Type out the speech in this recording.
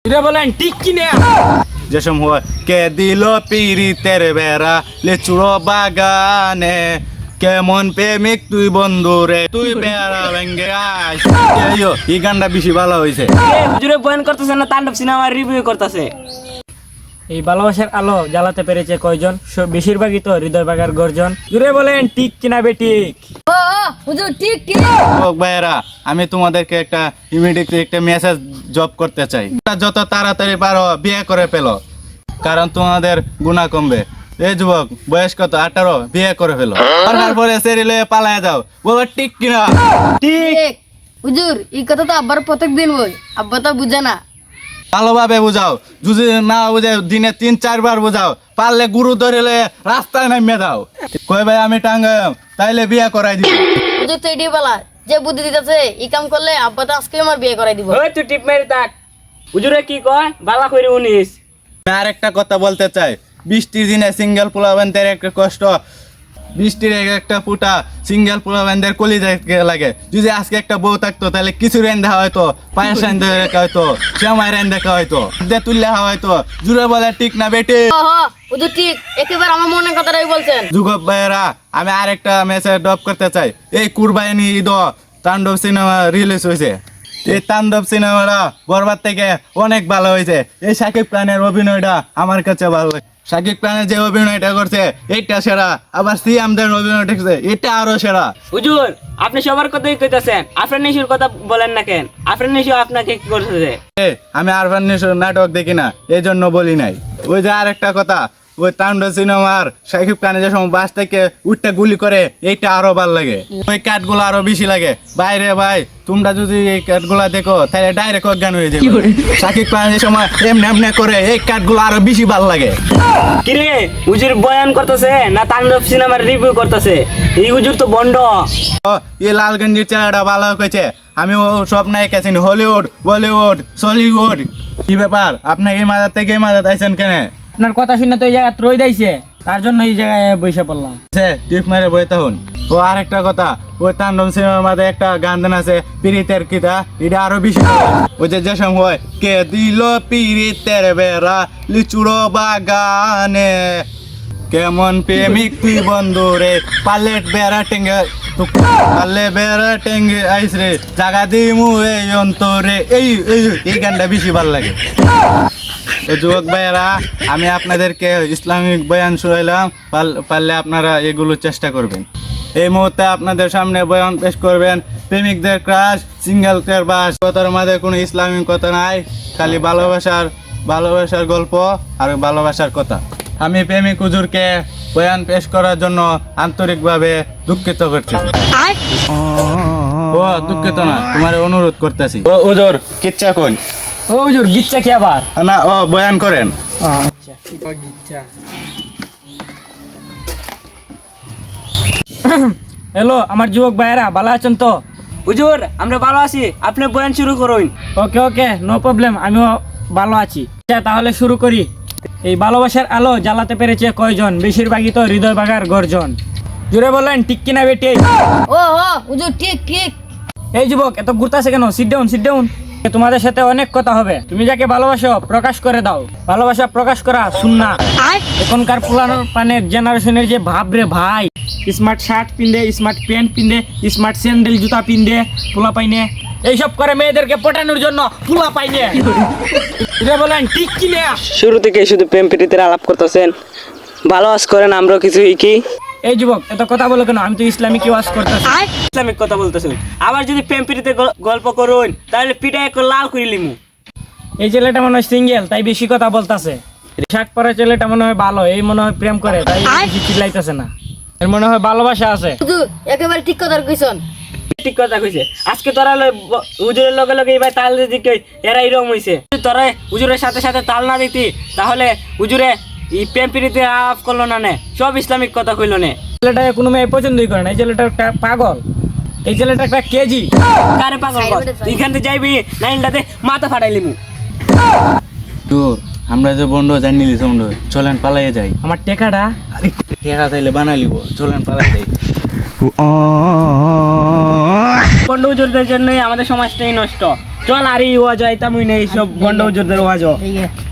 এটা বলেন ঠিক কি না? যে সময় কে দিল পিরিতের বেড়া লেচুড়ো বাগানে কেমন প্রেমিক তুই বন্ধু রে তুই বেড়া ভেঙ্গে আইস। এই গানটা বেশি ভালো হয়েছে। হুজুরে বয়ান করতেছে না তাণ্ডব সিনেমার রিভিউ করতেছে। এই ভালোবাসার আলো জ্বালাতে পেরেছে কয়জন? বেশিরভাগই তো হৃদয় বাগার গর্জন। জুড়ে বলেন ঠিক কিনা বেঠিক? ও হুজুর ঠিক কি? ও ভাইয়েরা, আমি তোমাদেরকে একটা ইমিডিয়েটলি একটা মেসেজ জব করতে চাই। যত তাড়াতাড়ি পারো বিয়ে করে ফেলো, কারণ তোমাদের গুনাহ কমবে। এই যুবক বয়স কত? 18, বিয়ে করে ফেলো। তারপরে সেরিলে পালায় যাও। বলো ঠিক কিনা? ঠিক হুজুর, এই কথা তো আব্বার প্রত্যেক দিন বই, আব্বা তো বুঝে না। ভালোভাবে বুঝাও, যদি না বুঝে দিনে 3-4 বার বুঝাও। পারলে গুরু ধরে রাস্তায় নামিয়ে দাও। কই ভাই আমি টাঙ্গাইম, তাইলে বিয়ে করাই দিব। হুজুর তো এটি বলা যে বুদ্ধি দিতেছে, এই কাম করলে আব্বা তো আজকে আমার বিয়ে করাই দিব। ওই তুই টিপ মেরে থাক। হুজুরে কি কয়? বালা কইরে উনিস। আর একটা কথা বলতে চাই, বৃষ্টির দিনে সিঙ্গেল পোলাবেনদের একটা কষ্ট, বৃষ্টির একটা ফুটা সিঙ্গেল পোলাবেনদের কলি লাগে। যদি আজকে একটা বউ থাকতো তাহলে কিছু রেন দেখা হয়তো, পায়েস রান দেখা হয়তো, শ্যামাই রান দেখা হয়তো, তুললে হয়তো। জুড়ে বলে ঠিক না বেটে? হুজুর ঠিক, একেবারে আমার মনের কথাটাই বলছেন। যুগপ ভাইয়েরা, আমি আরেকটা মেসেজ ড্রপ করতে চাই। এই কুরবানি ঈদ তাণ্ডব সিনেমা রিলিজ হয়েছে। এই তাণ্ডব সিনেমাটা বরবাদ থেকে অনেক ভালো হয়েছে। এই শাকিব খানের অভিনয়টা আমার কাছে ভালো লাগে। শাকিব খানের যে অভিনয়টা করছে এইটা সেরা, আবার সিয়ামদের অভিনয়টা করছে এটা আরো সেরা। হুজুর আপনি সবার কথাই কইতাছেন, আফরান নিশুর কথা বলেন না কেন? আফরান নিশু আপনাকে কি করতেছে? আমি আরফান নিশোর নাটক দেখি না, এই জন্য বলি নাই। ওই যে আরেকটা কথা, ওই তাণ্ডব সিনেমার শাকিব খান যে সময় বাস থেকে উঠটা গুলি করে এইটা আরো ভালো লাগে। ওই কাঠগুলো আরো বেশি লাগে। বাইরে ভাই তোমরা যদি এই কাঠগুলা দেখো তাহলে ডাইরেক্ট অজ্ঞান হয়ে যাবে। শাকিব খান যে সময় এমনি এমনি করে এই কাঠগুলো আরো বেশি ভালো লাগে। কিরে হুজুর বয়ান করতেছে না তাণ্ডব সিনেমার রিভিউ করতেছে? এই হুজুর তো বন্ড। এই লাল গঞ্জির চেহারাটা ভালো হয়েছে। আমি ও সব নায়িকা চিনি, হলিউড, বলিউড, সলিউড। কি ব্যাপার, আপনার এই মাজার থেকে এই মাজার আইছেন কেন? আপনার কথা শুনে তো এই জায়গা রই দাইছে, তার জন্য এই জায়গায় বসে পড়লাম। টিপ মেরে বই তখন। ও আরেকটা কথা, ওই তাণ্ডব সিনেমার মধ্যে একটা গান দেন আছে পিরিতের কিতা, এটা আরো বেশি ওই যে সময় কে দিল পিরিতের বেড়া লিচুড়ো বাগানে কেমন প্রেমিক তুই বন্ধু রে পালেট বেড়া টেঙ্গে পালে বেড়া টেঙ্গে আইস রে জাগা দিমু এই অন্তরে। এই গানটা বেশি ভালো লাগে। যুবক ভাইয়েরা, আমি আপনাদেরকে ইসলামিক বয়ান শুনাইলাম, পারলে আপনারা এগুলো চেষ্টা করবেন। এই মুহূর্তে আপনাদের সামনে বয়ান পেশ করবেন প্রেমিকদের ক্রাশ, সিঙ্গেলদের বাস। কথার মাঝে কোনো ইসলামিক কথা নাই, খালি ভালোবাসার গল্প আর ভালোবাসার কথা। আমি প্রেমিক হুজুরকে বয়ান পেশ করার জন্য আন্তরিকভাবে দুঃখিত করছি। ও দুঃখিত না, তোমার অনুরোধ করতেছি। ও হুজুর কিচ্ছা কোন? ও হুজুর গিচ্ছা কি আবার? না ও বয়ান করেন। আচ্ছা গিচ্ছা। হ্যালো আমার যুবক ভাইয়েরা, ভালো আছেন তো? হুজুর আমরা ভালো আছি, আপনি বয়ান শুরু করুন। ওকে নো প্রবলেম, আমিও ভালো আছি। আচ্ছা তাহলে শুরু করি। এই ভালোবাসার আলো জ্বালাতে পেরেছে কয়জন? বেশিরভাগই তো হৃদয় বাগার গর্জন। জুড়ে বলেন ঠিক কিনা বেটে? ও হুজুর ঠিক ঠিক। এই যুবক এত ঘুরতেছে কেন? Sit down. তোমাদের সাথে অনেক কথা হবে। তুমি যাকে ভালোবাসো প্রকাশ করে দাও। ভালোবাসা প্রকাশ করা সুন্নাহ। এখনকার পুরানো পানের জেনারেশনের যে ভাব রে ভাই, স্মার্ট শার্ট পিনদে, স্মার্ট প্যান্ট পিনদে, স্মার্ট স্যান্ডেল জুতা পিনদে, পোলা পাইনে এইসব করে মেয়েদেরকে পটানোর জন্য পোলা পাইনে। এটা বলেন ঠিক কি না? শুরু থেকে শুধু প্রেম প্রীতির আলাপ করতেছেন, ভালো আজ করেন আমরাও কিছু কি? এই যুবক এত কথা বলো কেন? আমি তো ইসলামিক ওয়াজ করতেছি। ইসলামিক কথা বলতেছি। আবার যদি প্রেম প্রীতিতে গল্প করুন তাহলে পিঠা এক লাল করে লিমু। এই ছেলেটা মনে হয় সিঙ্গেল, তাই বেশি কথা বলতেছে। শার্ট পরা ছেলেটা মনে হয় ভালো, এই মনে হয় প্রেম করে, তাই বেশি চিল্লাইতেছে না। এর মনে হয় ভালোবাসা আছে। হুজুর একেবারে ঠিক কথা কইছেন। ঠিক কথা কইছে। আজকে তোরা হুজুরের লগে এবার তাল দিতে এরা এরকম হইছে। তোরা হুজুরের সাথে সাথে তাল না দিতি তাহলে হুজুরে এই প্রেম প্রীতি আলাপ করলো না, সব ইসলামিক কথা কইলো না। ছেলেটা কোনো মেয়ে পছন্দই করে না। এই ছেলেটা একটা পাগল, এই ছেলেটা একটা কেজি। কারে পাগল বল? এখান থেকে যাইবি নাইনটাতে মাথা ফাটাইলিমু। আমরা যে বন্ধু জানিলি বন্ধু, চলেন পালাইয়ে যাই। আমার টেকাটা টেকা তাইলে বানালিব, চলেন পালাই যাই। বন্ধু হুজুরদের জন্যই আমাদের সমাজটাই নষ্ট। চল আরে ওয়াজ আইতাম হই না এইসব গন্ড হুজুরদের ওয়াজ ঠিক আছে